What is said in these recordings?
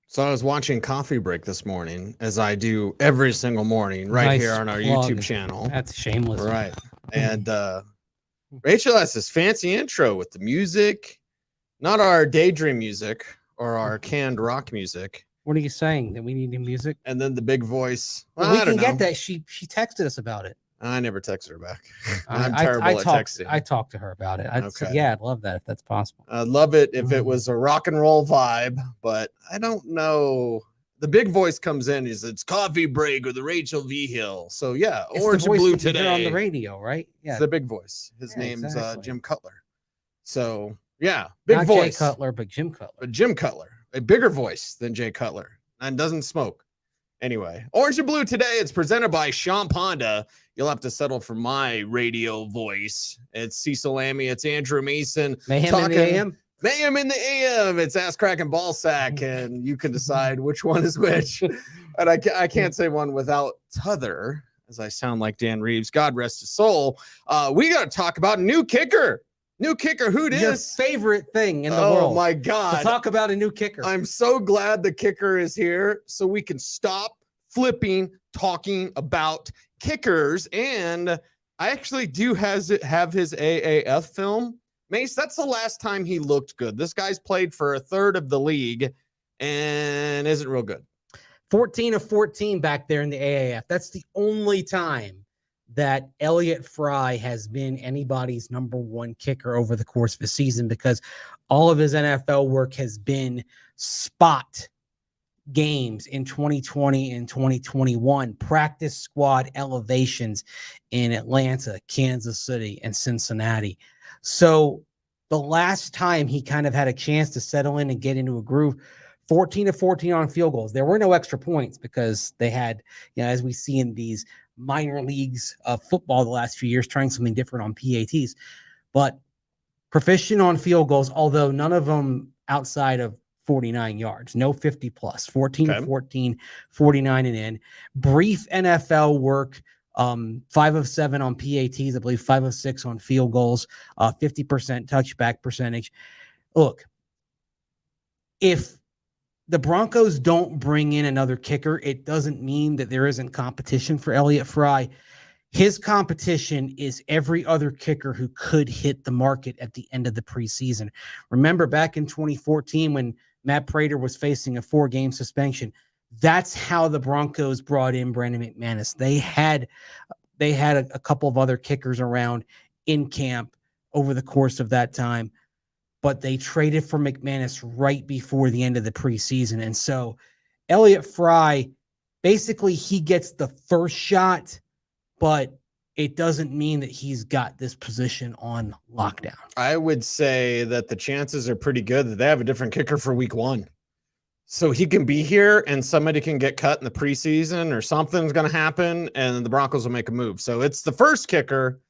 So I was watching Coffee Break this morning, as I do every single morning, right Nice here on our plug. YouTube channel. That's shameless. Right. And Rachel has this fancy intro with the music, not our daydream music or our canned rock music. What are you saying? That we need new music? And then the big voice. Well, we I don't can get know. that. She texted us about it. I never texted her back. I I'm terrible at texting. I talked to her about it. Okay. Yeah, I'd love that if that's possible. I'd love it if it was a rock and roll vibe, but I don't know. The big voice comes in. It's Coffee Break with the Rachel V. Hill. So yeah, It's Orange the and voice Blue that you hear today on the radio, right? It's Yeah, the big voice. His Yeah, name's exactly. Jim Cutler. So yeah, big Not voice. Jay Cutler, but Jim Cutler. But Jim Cutler, a bigger voice than Jay Cutler, and doesn't smoke. Anyway, Orange and Blue today. It's presented by Sean Ponda. You'll have to settle for my radio voice. It's Cecil Lammey. It's Andrew Mason. Mayhem in the AM. Mayhem in the AM. It's Ass Crack and Ball Sack, and you can decide which one is which. And I can't say one without t'other, as I sound like Dan Reeves. God rest his soul. We got to talk about new kicker. New kicker, who it Your is? favorite thing in the world. Oh my God. To talk about a new kicker. I'm so glad the kicker is here so we can stop flipping talking about kickers. And I actually do have his AAF film. Mace, that's the last time he looked good. This guy's played for a third of the league and isn't real good. 14 of 14 back there in the AAF. That's the only time that Elliott Fry has been anybody's number one kicker over the course of the season, because all of his NFL work has been spot games in 2020 and 2021, practice squad elevations in Atlanta, Kansas City, and Cincinnati. So the last time he kind of had a chance to settle in and get into a groove, 14 of 14 on field goals. There were no extra points because they had, as we see in these minor leagues of football the last few years, trying something different on PATs, but proficient on field goals, although none of them outside of 49 yards, no 50 plus, 14 to 14, 49 and in. Brief NFL work, 5 of 7 on PATs, I believe 5 of 6 on field goals, 50% touchback percentage. Look, if the Broncos don't bring in another kicker, it doesn't mean that there isn't competition for Elliott Fry. His competition is every other kicker who could hit the market at the end of the preseason. Remember back in 2014 when Matt Prater was facing a 4-game suspension, that's how the Broncos brought in Brandon McManus. They had a couple of other kickers around in camp over the course of that time, but they traded for McManus right before the end of the preseason. And so Elliott Fry, basically he gets the first shot, but it doesn't mean that he's got this position on lockdown. I would say that the chances are pretty good that they have a different kicker for week 1. So he can be here and somebody can get cut in the preseason or something's going to happen and the Broncos will make a move. So it's the first kicker.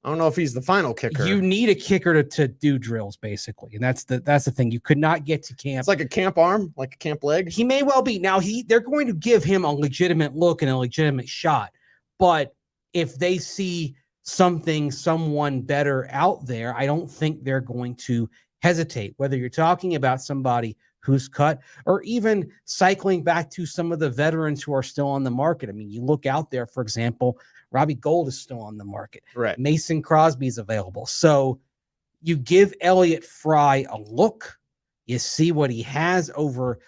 I don't know if he's the final kicker. You need a kicker to do drills, basically. And that's the thing. You could not get to camp. It's like a camp arm, like a camp leg. He may well be. Now, they're going to give him a legitimate look and a legitimate shot. But if they see someone better out there, I don't think they're going to hesitate. Whether you're talking about somebody who's cut or even cycling back to some of the veterans who are still on the market. I mean, you look out there, for example, Robbie Gould is still on the market. Right. Mason Crosby's available. So you give Elliott Fry a look. You see what he has over.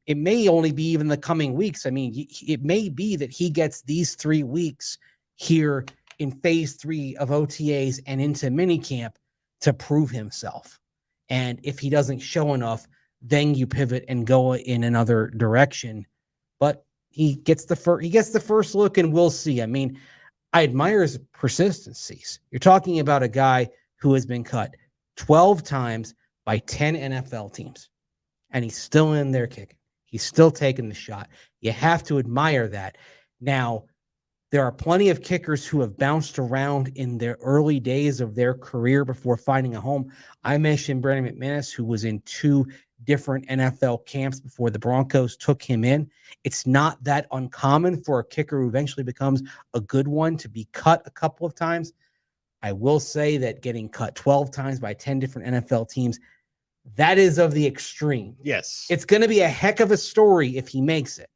It may only be even the coming weeks. I mean, it may be that he gets these 3 weeks here in phase 3 of OTAs and into minicamp to prove himself. And if he doesn't show enough, then you pivot and go in another direction. But he gets the first look, and we'll see. I mean, I admire his persistencies. You're talking about a guy who has been cut 12 times by 10 NFL teams, and he's still in there kicking. He's still taking the shot. You have to admire that. Now, there are plenty of kickers who have bounced around in their early days of their career before finding a home. I mentioned Brandon McManus, who was in 2 different NFL camps before the Broncos took him in. It's not that uncommon for a kicker who eventually becomes a good one to be cut a couple of times. I will say that getting cut 12 times by 10 different NFL teams, That is of the extreme. Yes. It's going to be a heck of a story if he makes it,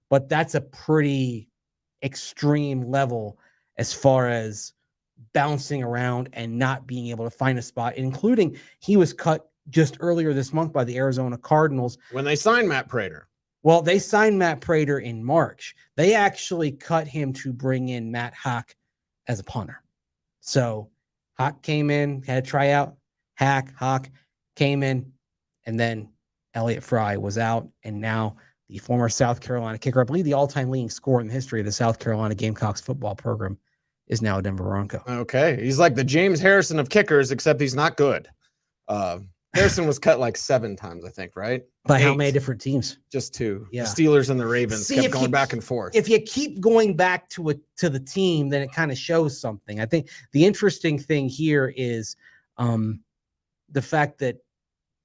but that's a pretty extreme level as far as bouncing around and not being able to find a spot, including he was cut just earlier this month by the Arizona Cardinals. When they signed Matt Prater. Well, they signed Matt Prater in March. They actually cut him to bring in Matt Haack as a punter. So Haack came in, had a tryout. Haack came in, and then Elliott Fry was out, and now the former South Carolina kicker, I believe the all-time leading scorer in the history of the South Carolina Gamecocks football program, is now a Denver Bronco. Okay. He's like the James Harrison of kickers, except he's not good. Harrison was cut like 7 times, I think, right? By 8. how many different teams? Just 2. Yeah. The Steelers and the Ravens See, kept going back and forth. If you keep going back to the team, then it kind of shows something. I think the interesting thing here is the fact that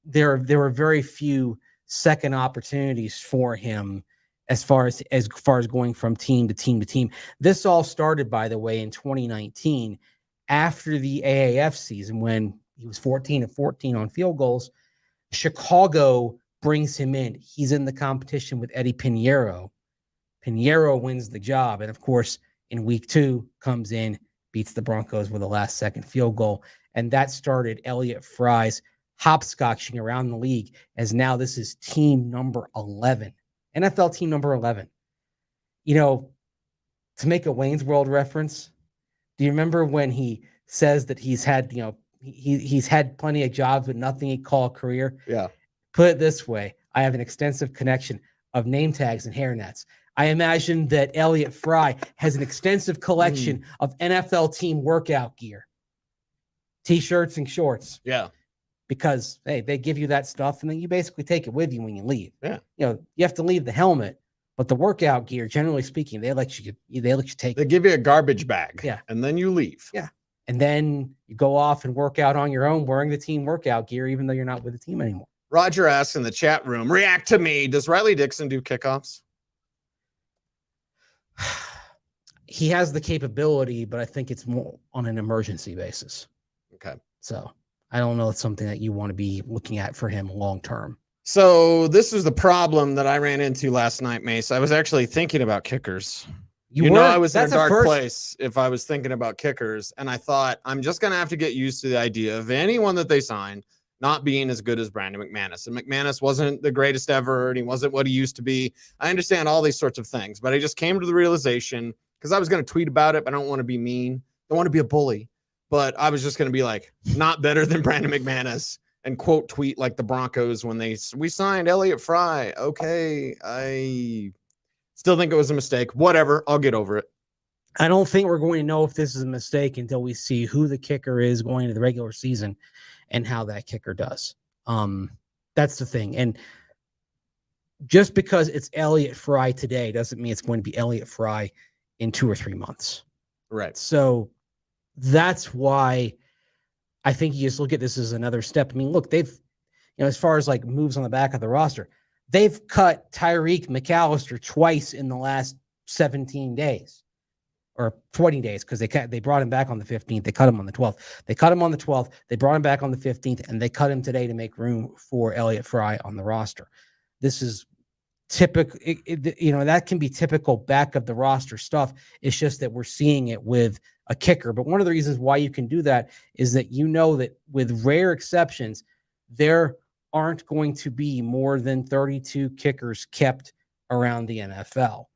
there were very few second opportunities for him as far as going from team to team to team. This all started, by the way, in 2019 after the AAF season when he was 14-14 on field goals. Chicago brings him in. He's in the competition with Eddie Pinheiro. Pinheiro wins the job. And of course, in week 2, comes in, beats the Broncos with a last-second field goal. And that started Elliott Fry's hopscotching around the league, as now this is team number 11. NFL team number 11. You know, to make a Wayne's World reference, do you remember when he says that he's had, he's had plenty of jobs, but nothing he'd call a career? Yeah. Put it this way. I have an extensive connection of name tags and hairnets. I imagine that Elliott Fry has an extensive collection of NFL team workout gear, T-shirts and shorts. Yeah. Because, hey, they give you that stuff, and then you basically take it with you when you leave. Yeah. You have to leave the helmet, but the workout gear, generally speaking, they let you take They it. give you a garbage bag. Yeah. And then you leave. Yeah. And then you go off and work out on your own wearing the team workout gear, even though you're not with the team anymore. Roger asks in the chat room, react to me. Does Riley Dixon do kickoffs? He has the capability, but I think it's more on an emergency basis. Okay. So I don't know. It's something that you want to be looking at for him long term. So this was the problem that I ran into last night, Mace. I was actually thinking about kickers. You know, I was in a dark place if I was thinking about kickers, and I thought I'm just going to have to get used to the idea of anyone that they signed not being as good as Brandon McManus. And McManus wasn't the greatest ever, and he wasn't what he used to be. I understand all these sorts of things, but I just came to the realization, because I was going to tweet about it, but I don't want to be mean. I don't want to be a bully. But I was just going to be like, not better than Brandon McManus, and quote tweet like the Broncos when we signed Elliott Fry. Okay, I still think it was a mistake. Whatever, I'll get over it. I don't think we're going to know if this is a mistake until we see who the kicker is going into the regular season and how that kicker does. That's the thing. And just because it's Elliott Fry today doesn't mean it's going to be Elliott Fry in 2 or 3 months. Right. So that's why I think you just look at this as another step. I mean, look, they've, as far as like moves on the back of the roster, they've cut Tyreek McAllister twice in the last 17 days or 20 days, because they brought him back on the 15th. They cut him on the 12th. They cut him on the 12th. They brought him back on the 15th, and they cut him today to make room for Elliott Fry on the roster. This is typical. That can be typical back of the roster stuff. It's just that we're seeing it with a kicker. But one of the reasons why you can do that is that that with rare exceptions, there aren't going to be more than 32 kickers kept around the NFL.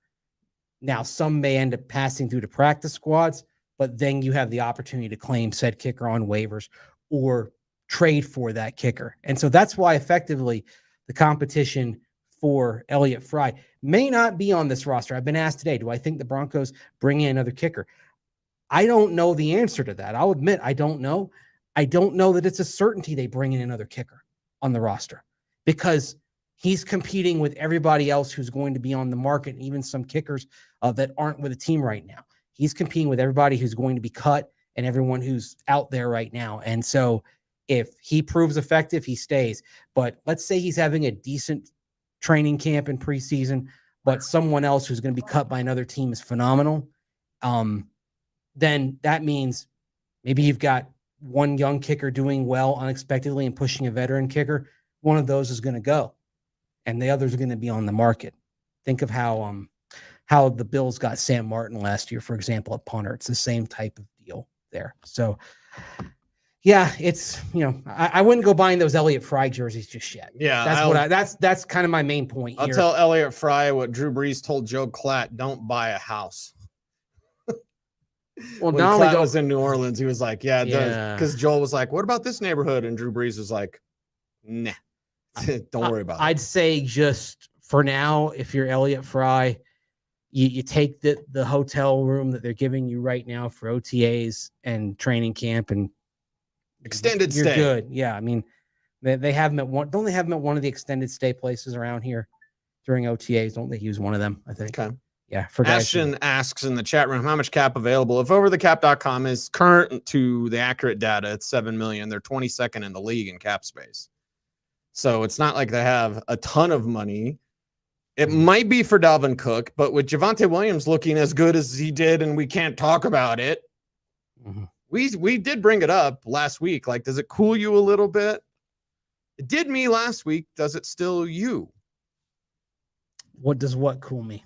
Now, some may end up passing through to practice squads, but then you have the opportunity to claim said kicker on waivers or trade for that kicker. And so that's why effectively the competition for Elliott Fry may not be on this roster. I've been asked today, do I think the Broncos bring in another kicker? I don't know the answer to that. I'll admit I don't know. I don't know that it's a certainty they bring in another kicker on the roster, because he's competing with everybody else who's going to be on the market, and even some kickers that aren't with a team right now. He's competing with everybody who's going to be cut and everyone who's out there right now. And so if he proves effective, he stays. But let's say he's having a decent training camp in preseason, but someone else who's going to be cut by another team is phenomenal. Then that means maybe you've got one young kicker doing well unexpectedly and pushing a veteran kicker. one of those is going to go, and the others are going to be on the market. Think of how the Bills got Sam Martin last year, for example, at punter. It's the same type of deal there. So, yeah, it's, I wouldn't go buying those Elliott Fry jerseys just yet. Yeah, that's kind of my main point here. I'll tell Elliott Fry what Drew Brees told Joe Klatt: don't buy a house. Well, when Klatt was in New Orleans, he was like, yeah, because Joel was like, what about this neighborhood? And Drew Brees was like, nah, don't worry about it. I'd say just for now, if you're Elliott Fry, you take the hotel room that they're giving you right now for OTAs and training camp and extended you're stay. Good. Yeah. I mean, they have them at one. Don't they have them at one of the extended stay places around here during OTAs? Don't they use one of them? I think. Okay. Yeah. For guys. Ashton asks in the chat room, how much cap available? If overthecap.com is current to the accurate data, it's 7 million. They're 22nd in the league in cap space. So it's not like they have a ton of money. It might be for Dalvin Cook, but with Javonte Williams looking as good as he did, and we can't talk about it. Mm-hmm. We did bring it up last week. Like, does it cool you a little bit? It did me last week. Does it still you? What does what cool me?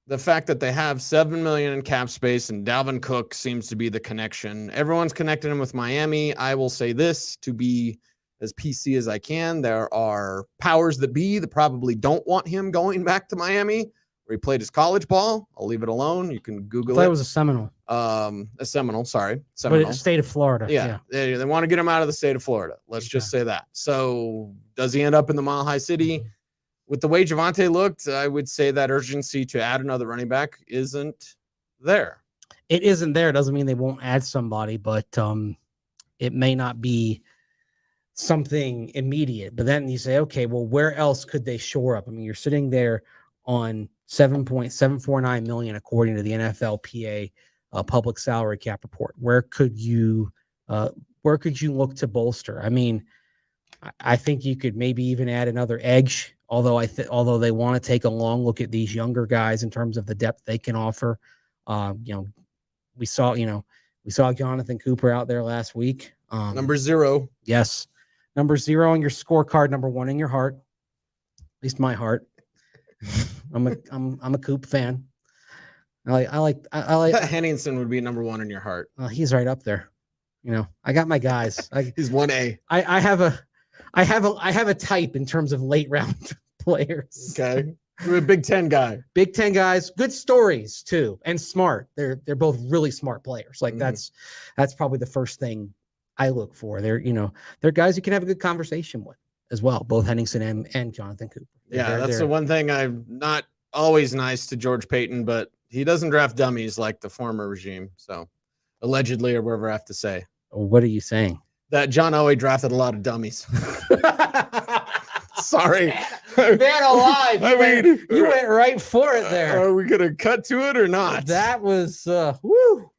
The fact that they have 7 million in cap space and Dalvin Cook seems to be the connection. Everyone's connecting him with Miami. I will say this to be as PC as I can. There are powers that be that probably don't want him going back to Miami where he played his college ball. I'll leave it alone. You can Google it. It was a Seminole. Seminole. But it's the state of Florida. Yeah. They want to get him out of the state of Florida. Let's just say that. So does he end up in the Mile High City? Mm-hmm. With the way Javonte looked, I would say that urgency to add another running back isn't there. It isn't there. It doesn't mean they won't add somebody, but it may not be something immediate. But then you say, okay, well, where else could they shore up? I mean, you're sitting there on $7.749 million according to the NFLPA public salary cap report. Where could you look to bolster? I mean, I think you could maybe even add another edge. Although they want to take a long look at these younger guys in terms of the depth they can offer. We saw Jonathan Cooper out there last week. Number 0. Yes. Number 0 on your scorecard, number 1 in your heart. At least my heart. I'm a Coop fan. I like Henningsen would be number 1 in your heart. He's right up there. I got my guys. He's 1A. I have a type in terms of late round players. Okay. You're a Big Ten guy. Big Ten guys, good stories too, and smart. They're both really smart players. Like that's probably the first thing I look for. They're guys you can have a good conversation with as well, both Henningsen and Jonathan Cooper. That's the one thing. I'm not always nice to George Payton, but he doesn't draft dummies like the former regime. So allegedly, or whatever I have to say. What are you saying? That John Elway drafted a lot of dummies. Sorry. Man alive. You went right for it there. Are we going to cut to it or not? That was, woo.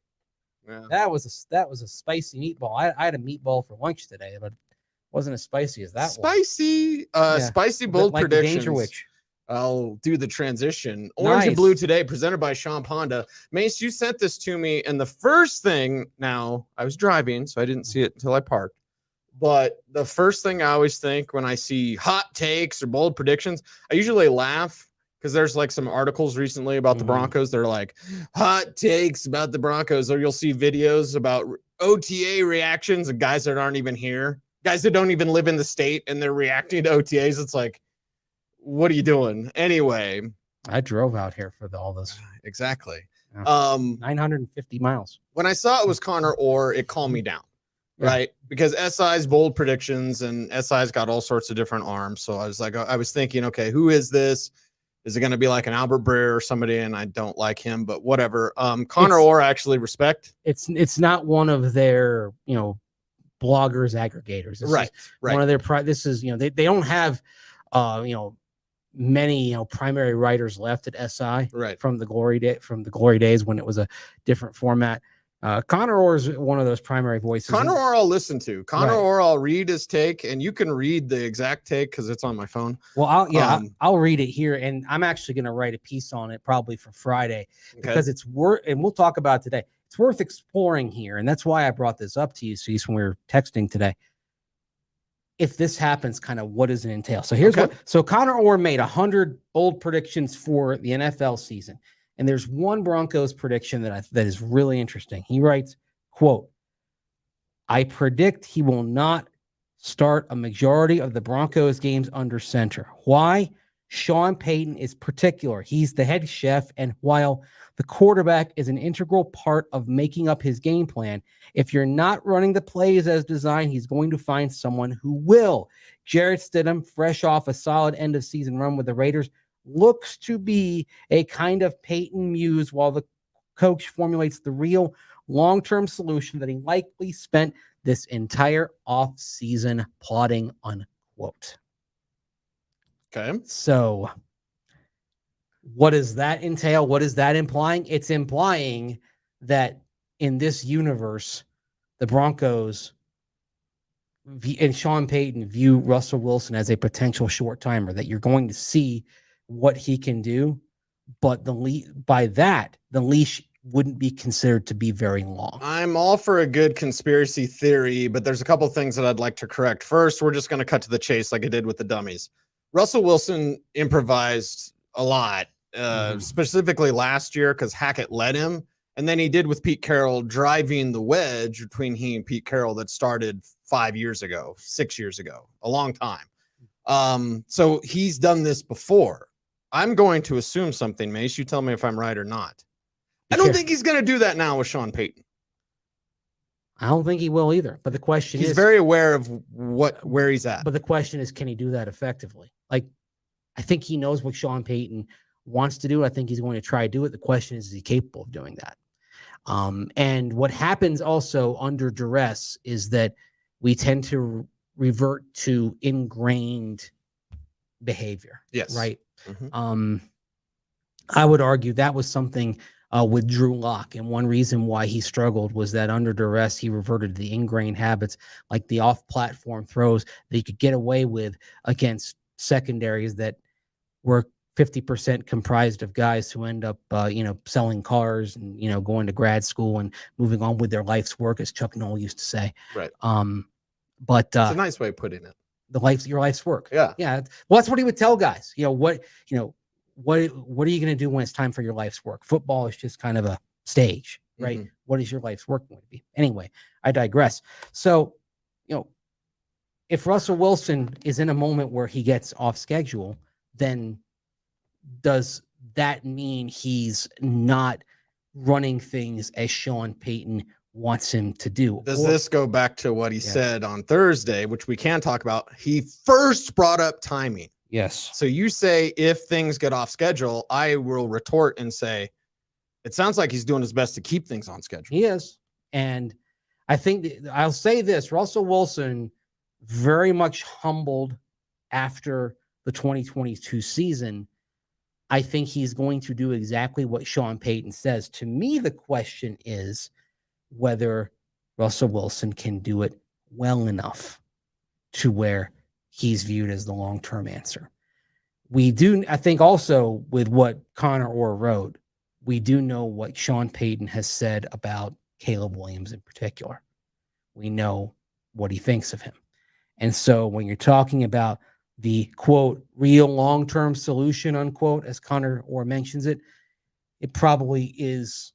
Yeah. That was a spicy meatball. I had a meatball for lunch today, but it wasn't as spicy as that spicy, one. Spicy, bold like predictions. Danger Witch. I'll do the transition. Orange and Blue today, presented by Sean Honda. Mace, you sent this to me, and the first thing, now I was driving, so I didn't see it until I parked. But the first thing I always think when I see hot takes or bold predictions, I usually laugh because there's like some articles recently about the Broncos. They're like hot takes about the Broncos, or you'll see videos about OTA reactions of guys that aren't even here, guys that don't even live in the state, and they're reacting to OTAs. It's like, what are you doing? Anyway, I drove out here for all this. Exactly. 950 miles. When I saw it was Connor Orr, it calmed me down. Right, because SI's bold predictions and SI's got all sorts of different arms. So I was thinking, okay, who is this? Is it going to be like an Albert Breer or somebody? And I don't like him, but whatever. Connor Orr, I actually respect. It's not one of their bloggers aggregators. This right. One of their this is they don't have many primary writers left at SI. Right. From the glory days when it was a different format. Connor Orr is one of those primary voices. Connor Orr I'll listen to. Connor Orr I'll read his take, and you can read the exact take because it's on my phone. Well, I'll read it here, and I'm actually going to write a piece on it probably for Friday because it's worth, and we'll talk about it today. It's worth exploring here, and that's why I brought this up to you, Cecil, when we were texting today. if this happens, kind of what does it entail? So here's Okay. so Connor Orr made 100 bold predictions for the NFL season. And there's one Broncos prediction that is really interesting. He writes, quote, I predict he will not start a majority of the Broncos games under center. Why? Sean Payton is particular. He's the head chef, and while the quarterback is an integral part of making up his game plan, if you're not running the plays as designed, he's going to find someone who will. Jarrett Stidham, fresh off a solid end-of-season run with the Raiders, looks to be a kind of Payton muse while the coach formulates the real long-term solution that he likely spent this entire off-season plotting, unquote. Okay. So what does that entail? What is that implying? It's implying that in this universe, the Broncos and Sean Payton view Russell Wilson as a potential short timer, that you're going to see what he can do, but the leash wouldn't be considered to be very long. I'm all for a good conspiracy theory, but there's a couple things that I'd like to correct. First, we're just going to cut to the chase like I did with the dummies. Russell Wilson improvised a lot, specifically last year because Hackett led him. And then he did with Pete Carroll, driving the wedge between he and Pete Carroll that started 5 years ago, 6 years ago, a long time. So he's done this before. I'm going to assume something, Mace. You tell me if I'm right or not. I don't think he's going to do that now with Sean Payton. I don't think he will either. But the question is, he's very aware of where he's at. But the question is, can he do that effectively? Like, I think he knows what Sean Payton wants to do. I think he's going to try to do it. The question is he capable of doing that? And what happens also under duress is that we tend to revert to ingrained behavior. Yes. Right. Mm-hmm. I would argue that was something with Drew Lock, and one reason why he struggled was that under duress he reverted to the ingrained habits, like the off-platform throws that he could get away with against secondaries that were 50% comprised of guys who end up, selling cars and, going to grad school and moving on with their life's work, as Chuck Noll used to say. Right. But it's a nice way of putting it. Your life's work. Yeah. Yeah. Well, that's what he would tell guys. What are you going to do when it's time for your life's work? Football is just kind of a stage, right? Mm-hmm. What is your life's work going to be? Anyway, I digress. So, if Russell Wilson is in a moment where he gets off schedule, then does that mean he's not running things as Sean Payton wants him to do? Does this go back to what he said on Thursday, which we can talk about? He first brought up timing. Yes. So you say if things get off schedule, I will retort and say, it sounds like he's doing his best to keep things on schedule. He is. And I think I'll say this, Russell Wilson very much humbled after the 2022 season. I think he's going to do exactly what Sean Payton says. To me, the question is whether Russell Wilson can do it well enough to where he's viewed as the long-term answer. We do, I think also with what Connor Orr wrote, we do know what Sean Payton has said about Caleb Williams in particular. We know what he thinks of him. And so when you're talking about the, quote, real long-term solution, unquote, as Connor Orr mentions it, it probably is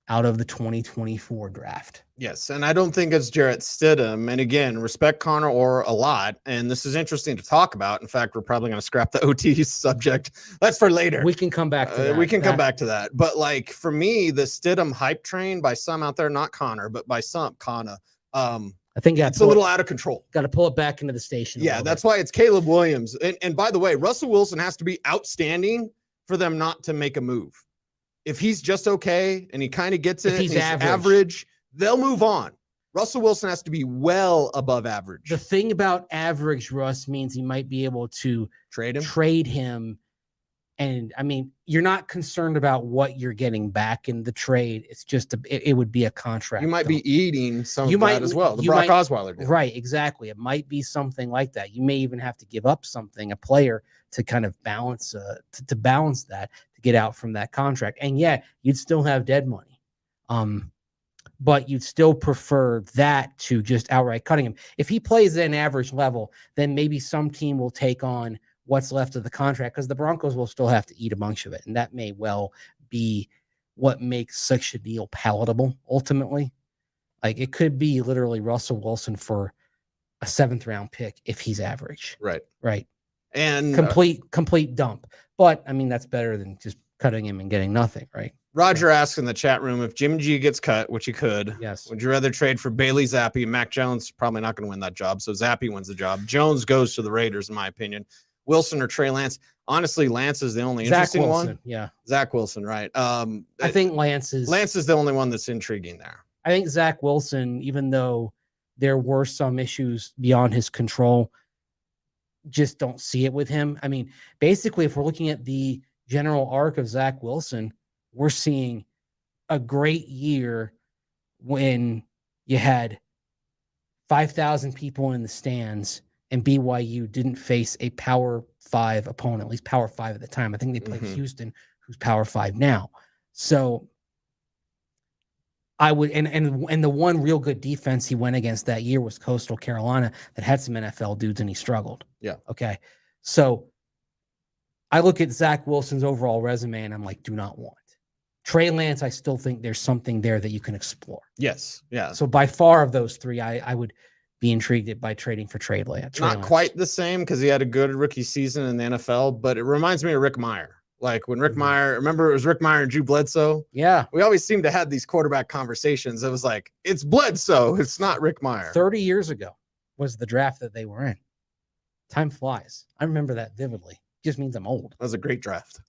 out of the 2024 draft. Yes, and I don't think it's Jarrett Stidham. And again, respect Connor Orr a lot. And this is interesting to talk about. In fact, we're probably going to scrap the OT subject. That's for later. We can come back to that. We can come back to that. But like for me, the Stidham hype train by some out there, not Connor, but by some, Connor, I think it's a little out of control. Got to pull it back into the station. Yeah, that's why it's Caleb Williams. And by the way, Russell Wilson has to be outstanding for them not to make a move. If he's just okay and he kind of gets it, he's average, they'll move on. Russell Wilson has to be well above average. The thing about average, Russ, means he might be able to trade him. And I mean, you're not concerned about what you're getting back in the trade. It's just it would be a contract. You might be eating some of that as well. The Brock Osweiler deal. Right, exactly. It might be something like that. You may even have to give up something, a player, to kind of balance to balance that, to get out from that contract. And yeah, you'd still have dead money. but you'd still prefer that to just outright cutting him. If he plays at an average level, then maybe some team will take on what's left of the contract because the Broncos will still have to eat a bunch of it. And that may well be what makes such a deal palatable ultimately. Like it could be literally Russell Wilson for a 7th round pick if he's average. Right. Right. And complete dump. But I mean, that's better than just cutting him and getting nothing. Right. Roger asks in the chat room if Jimmy G gets cut, which he could. Yes. Would you rather trade for Bailey Zappi? Mac Jones probably not going to win that job, so Zappi wins the job. Jones goes to the Raiders, in my opinion. Wilson or Trey Lance? Honestly, Lance is the only interesting one. Yeah. Zach Wilson, right? I think Lance is the only one that's intriguing there. I think Zach Wilson, even though there were some issues beyond his control, just don't see it with him. I mean, basically, if we're looking at the general arc of Zach Wilson, we're seeing a great year when you had 5,000 people in the stands and BYU didn't face a Power 5 opponent, at least Power 5 at the time. I think they played Houston, who's Power 5 now. So I would, and the one real good defense he went against that year was Coastal Carolina that had some NFL dudes and he struggled. Yeah. Okay. So I look at Zach Wilson's overall resume and I'm like, do not want. Trey Lance, I still think there's something there that you can explore. Yes. Yeah. So by far of those three, I would be intrigued by trading for Trey Lance. Not quite the same because he had a good rookie season in the NFL, but it reminds me of Rick Meyer. Like when Rick Meyer, remember it was Rick Meyer and Drew Bledsoe? Yeah. We always seem to have these quarterback conversations. It was like, it's Bledsoe. It's not Rick Meyer. 30 years ago was the draft that they were in. Time flies. I remember that vividly. Just means I'm old. That was a great draft.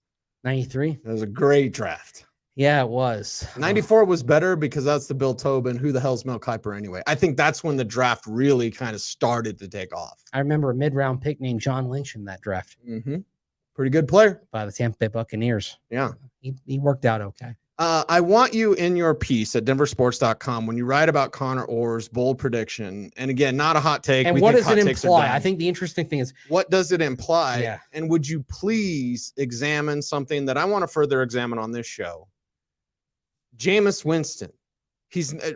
93? That was a great draft. Yeah, it was. 94 was better because that's the Bill Tobin. Who the hell's Mel Kiper anyway? I think that's when the draft really kind of started to take off. I remember a mid-round pick named John Lynch in that draft. Mm-hmm. Pretty good player. By the Tampa Bay Buccaneers. Yeah. He worked out okay. I want you in your piece at denversports.com when you write about Connor Orr's bold prediction. And again, not a hot take. And what does it imply? I think the interesting thing is, what does it imply? Yeah. And would you please examine something that I want to further examine on this show? Jameis Winston.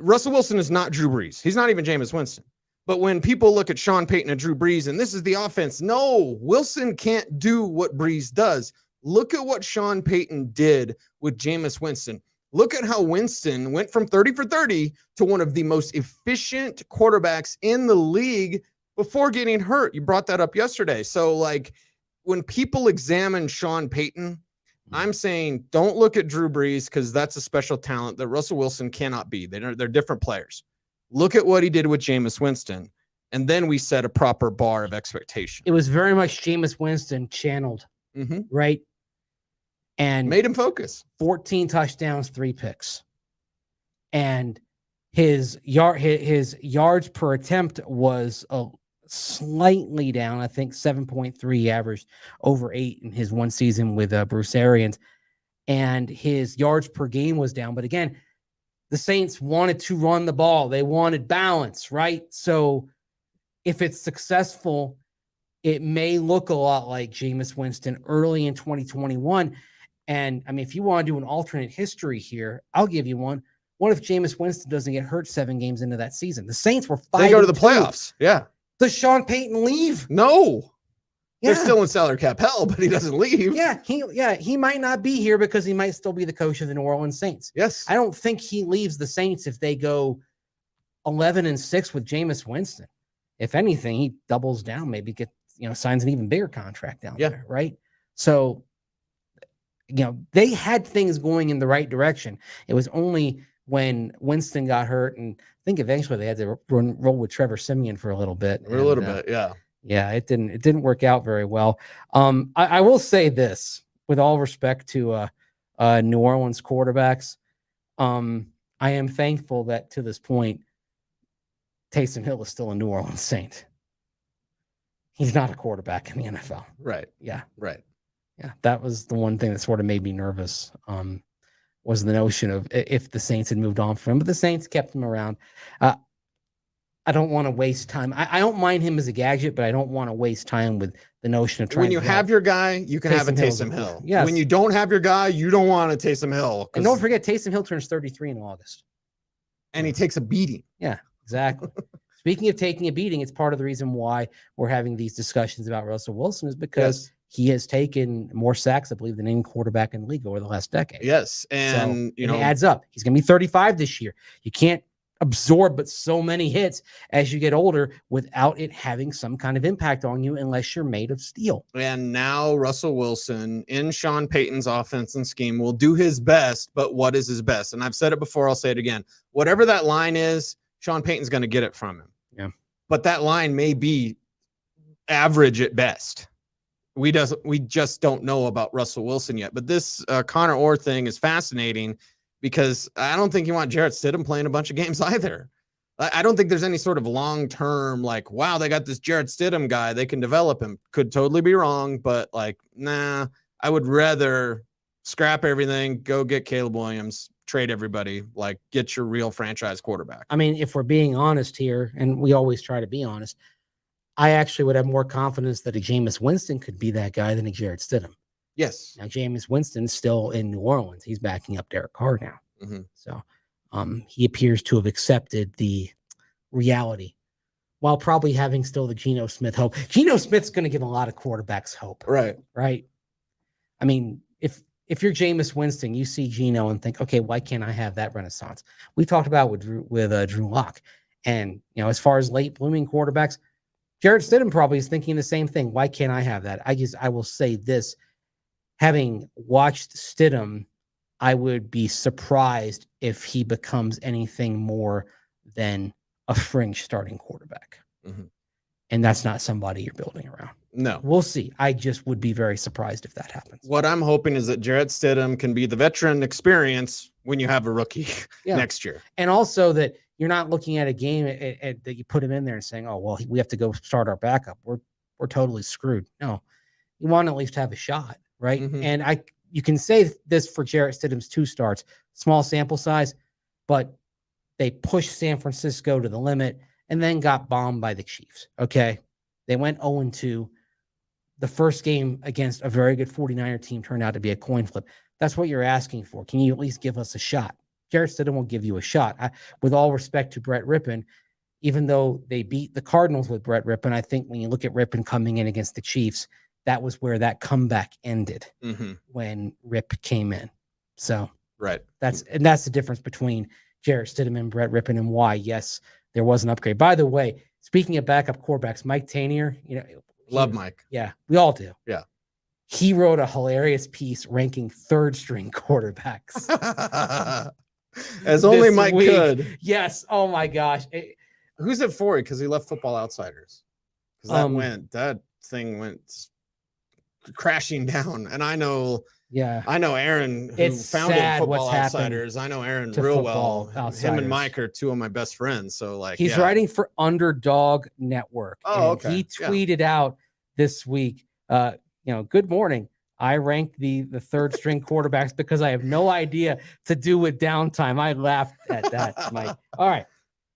Russell Wilson is not Drew Brees. He's not even Jameis Winston. But when people look at Sean Payton and Drew Brees, and this is the offense, no, Wilson can't do what Brees does. Look at what Sean Payton did with Jameis Winston. Look at how Winston went from 30 for 30 to one of the most efficient quarterbacks in the league before getting hurt. You brought that up yesterday. So, like, when people examine Sean Payton, I'm saying don't look at Drew Brees because that's a special talent that Russell Wilson cannot be. They're different players. Look at what he did with Jameis Winston, and then we set a proper bar of expectation. It was very much Jameis Winston channeled, right? And made him focus. 14 touchdowns, 3 picks. And his yards per attempt was slightly down. I think 7.3 averaged over 8 in his one season with Bruce Arians. And his yards per game was down. But again, the Saints wanted to run the ball. They wanted balance, right? So if it's successful, it may look a lot like Jameis Winston early in 2021. And I mean, if you want to do an alternate history here, I'll give you one. What if Jameis Winston doesn't get hurt 7 games into that season? The Saints were 5. They go to the playoffs. Yeah. Does Sean Payton leave? No. Yeah. They're still in salary cap hell, but he doesn't leave. He might not be here because he might still be the coach of the New Orleans Saints. Yes. I don't think he leaves the Saints if they go 11-6 with Jameis Winston. If anything, he doubles down, maybe signs an even bigger contract down there, right? So, they had things going in the right direction. It was only when Winston got hurt, and I think eventually they had to roll with Trevor Siemian for a little bit. Yeah, it didn't work out very well. I will say this, with all respect to New Orleans quarterbacks, I am thankful that to this point, Taysom Hill is still a New Orleans Saint. He's not a quarterback in the NFL. Right. Yeah. Right. Yeah. That was the one thing that sort of made me nervous. Was the notion of if the Saints had moved on from him, but the Saints kept him around. I don't want to waste time. I don't mind him as a gadget, but I don't want to waste time with the notion of trying. When you have your guy, you can have a Taysom Hill. Yes. When you don't have your guy, you don't want a Taysom Hill. And don't forget, Taysom Hill turns 33 in August. and he takes a beating. Yeah, exactly. Speaking of taking a beating, it's part of the reason why we're having these discussions about Russell Wilson is because he has taken more sacks, I believe, than any quarterback in the league over the last decade. Yes. And, it adds up. He's going to be 35 this year. You can't absorb but so many hits as you get older without it having some kind of impact on you unless you're made of steel. And now Russell Wilson in Sean Payton's offense and scheme will do his best, but what is his best? And I've said it before, I'll say it again. Whatever that line is, Sean Payton's going to get it from him. Yeah. But that line may be average at best. We just don't know about Russell Wilson yet. But this Connor Orr thing is fascinating because I don't think you want Jarrett Stidham playing a bunch of games either. I don't think there's any sort of long-term, like, wow, they got this Jarrett Stidham guy. They can develop him. Could totally be wrong, but like, nah, I would rather scrap everything, go get Caleb Williams, trade everybody, like get your real franchise quarterback. I mean, if we're being honest here, and we always try to be honest, I actually would have more confidence that a Jameis Winston could be that guy than a Jarrett Stidham. Yes. Now, Jameis Winston's still in New Orleans. He's backing up Derek Carr now. Mm-hmm. So he appears to have accepted the reality while probably having still the Geno Smith hope. Geno Smith's going to give a lot of quarterbacks hope. Right. Right. I mean, if you're Jameis Winston, you see Geno and think, okay, why can't I have that renaissance? We talked about with Drew Lock. And, as far as late blooming quarterbacks, Jarrett Stidham probably is thinking the same thing. Why can't I have that? I will say this, having watched Stidham, I would be surprised if he becomes anything more than a fringe starting quarterback. Mm-hmm. And that's not somebody you're building around. No. We'll see. I just would be very surprised if that happens. What I'm hoping is that Jarrett Stidham can be the veteran experience when you have a rookie next year. And also that you're not looking at a game that you put him in there and saying, oh, well, we have to go start our backup. We're totally screwed. No, you want to at least have a shot, right? Mm-hmm. And you can say this for Jarrett Stidham's 2 starts, small sample size, but they pushed San Francisco to the limit and then got bombed by the Chiefs. Okay. They went 0-2. The first game against a very good 49er team turned out to be a coin flip. That's what you're asking for. Can you at least give us a shot? Jarrett Stidham will give you a shot. With all respect to Brett Rippon, even though they beat the Cardinals with Brett Rippon, I think when you look at Rippon coming in against the Chiefs, that was where that comeback ended when Rip came in. So right. That's the difference between Jarrett Stidham and Brett Rippon and why, yes, there was an upgrade. By the way, speaking of backup quarterbacks, Mike Tanier, love Mike. Yeah, we all do. Yeah. He wrote a hilarious piece ranking 3rd string quarterbacks. As only Mike could. Yes. Oh my gosh. Who's it for? Because he left Football Outsiders. Because that thing went crashing down. And I know Aaron, who founded Football Outsiders. I know Aaron real well. Him and Mike are 2 of my best friends. So he's writing for Underdog Network. Oh, okay. He tweeted out this week, good morning. I rank the 3rd string quarterbacks because I have no idea to do with downtime. I laughed at that, Mike. All right.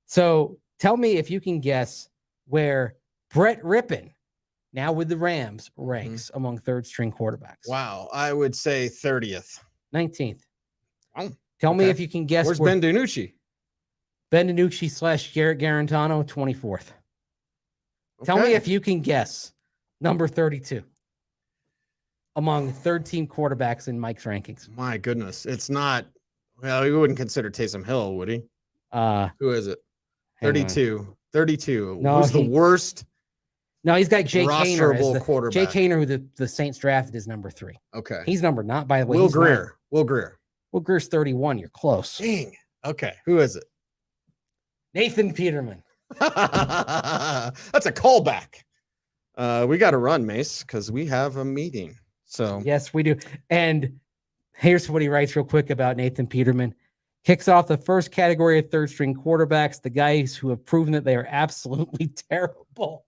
So tell me if you can guess where Brett Rippon, now with the Rams, ranks among 3rd string quarterbacks. Wow. I would say 30th. 19th. Oh, tell me if you can guess. Where's Ben DiNucci? Ben DiNucci / Garrett Garantano, 24th. Okay. Tell me if you can guess number 32 among 13 quarterbacks in Mike's rankings. My goodness. It's not, well, he wouldn't consider Taysom Hill, would he? Who is it? 32. 32. No, who's the worst? No, he's got Jake Haener. Quarterback. Jake Haener, who the Saints drafted, is number 3. Okay. He's number 9, by the way. Will Greer. Will Greer's 31. You're close. Dang. Okay. Who is it? Nathan Peterman. That's a callback. We got to run, Mace, because we have a meeting. So yes, we do. And here's what he writes real quick about Nathan Peterman. Kicks off the first category of 3rd string quarterbacks, the guys who have proven that they are absolutely terrible.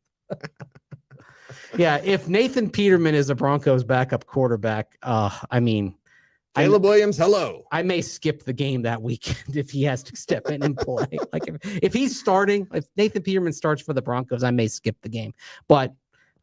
Yeah, if Nathan Peterman is a Broncos backup quarterback, Caleb Williams, hello. I may skip the game that weekend if he has to step in and play. Like if he's starting, if Nathan Peterman starts for the Broncos, I may skip the game. But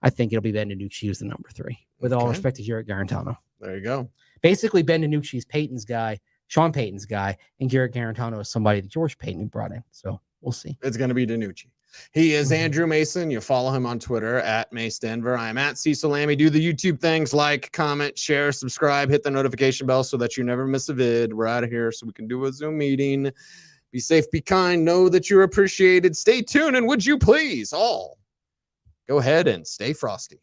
I think it'll be Ben DiNucci who's the number 3, with all respect to Garrett Garantano. There you go. Basically, Ben DiNucci's Payton's guy, Sean Payton's guy, and Garrett Garantano is somebody that George Payton brought in. So we'll see. It's going to be DiNucci. He is Andrew Mason. You follow him on Twitter at Mace Denver. I am at Cecil Lammey. Do the YouTube things, like, comment, share, subscribe, hit the notification bell so that you never miss a vid. We're out of here so we can do a Zoom meeting. Be safe, be kind, know that you're appreciated. Stay tuned, and would you please all go ahead and stay frosty.